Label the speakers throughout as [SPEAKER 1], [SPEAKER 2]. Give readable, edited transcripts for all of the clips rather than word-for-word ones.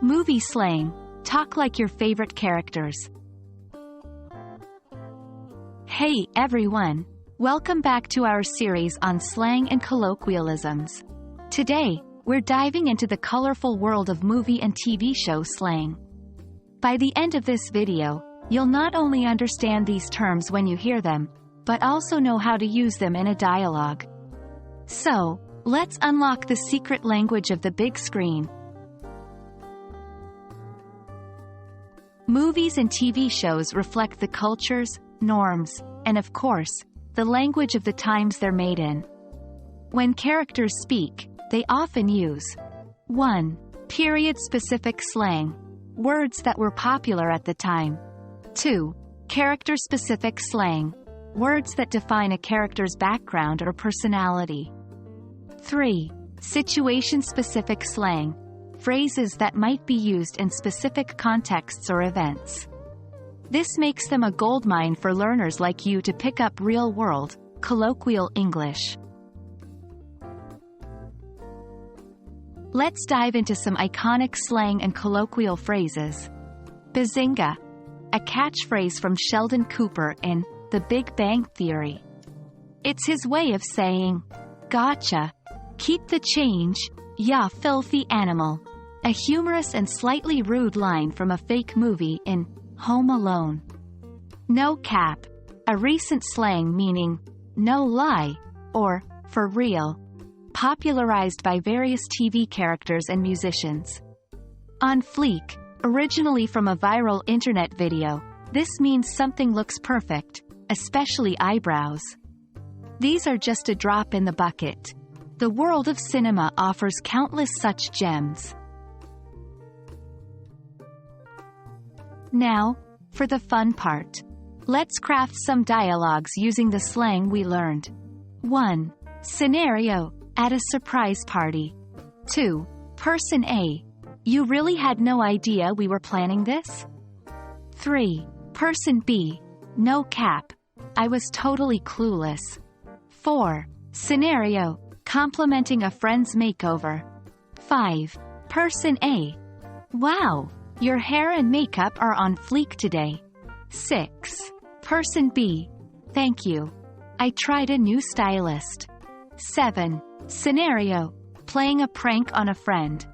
[SPEAKER 1] Movie slang. Talk like your favorite characters. Hey everyone! Welcome back to our series on slang and colloquialisms. Today, we're diving into the colorful world of movie and TV show slang. By the end of this video, you'll not only understand these terms when you hear them, but also know how to use them in a dialogue. So, let's unlock the secret language of the big screen. Movies and TV shows reflect the cultures, norms, and of course, the language of the times they're made in. When characters speak, they often use 1. Period-specific slang, words that were popular at the time. 2. Character-specific slang, words that define a character's background or personality. 3. Situation-specific slang, phrases that might be used in specific contexts or events. This makes them a goldmine for learners like you to pick up real-world, colloquial English. Let's dive into some iconic slang and colloquial phrases. Bazinga, a catchphrase from Sheldon Cooper in The Big Bang Theory. It's his way of saying, "Gotcha. Keep the change, ya filthy animal." A humorous and slightly rude line from a fake movie in Home Alone. No cap, a recent slang meaning no lie or for real, popularized by various TV characters and musicians. On fleek, originally from a viral internet video, this means something looks perfect, especially eyebrows. These are just a drop in the bucket. The world of cinema offers countless such gems. Now, for the fun part. Let's craft some dialogues using the slang we learned. 1. Scenario, at a surprise party. 2. Person A, you really had no idea we were planning this? 3. Person B, no cap, I was totally clueless. 4. Scenario, complimenting a friend's makeover. 5. Person A, wow, your hair and makeup are on fleek today. 6. Person B, thank you. I tried a new stylist. 7. Scenario, playing a prank on a friend.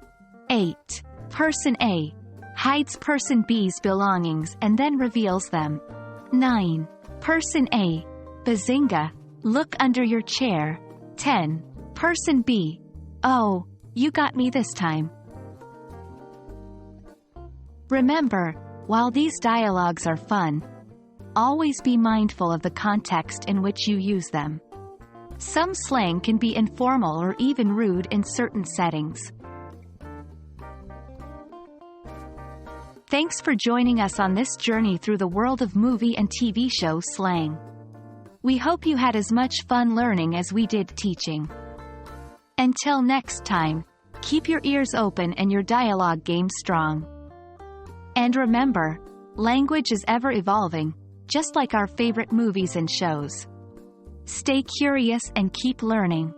[SPEAKER 1] 8. Person A, hides person B's belongings and then reveals them. 9. Person A, bazinga, look under your chair. 10. Person B, oh, you got me this time. Remember, while these dialogues are fun, always be mindful of the context in which you use them. Some slang can be informal or even rude in certain settings. Thanks for joining us on this journey through the world of movie and TV show slang. We hope you had as much fun learning as we did teaching. Until next time, keep your ears open and your dialogue game strong. And remember, language is ever evolving, just like our favorite movies and shows. Stay curious and keep learning.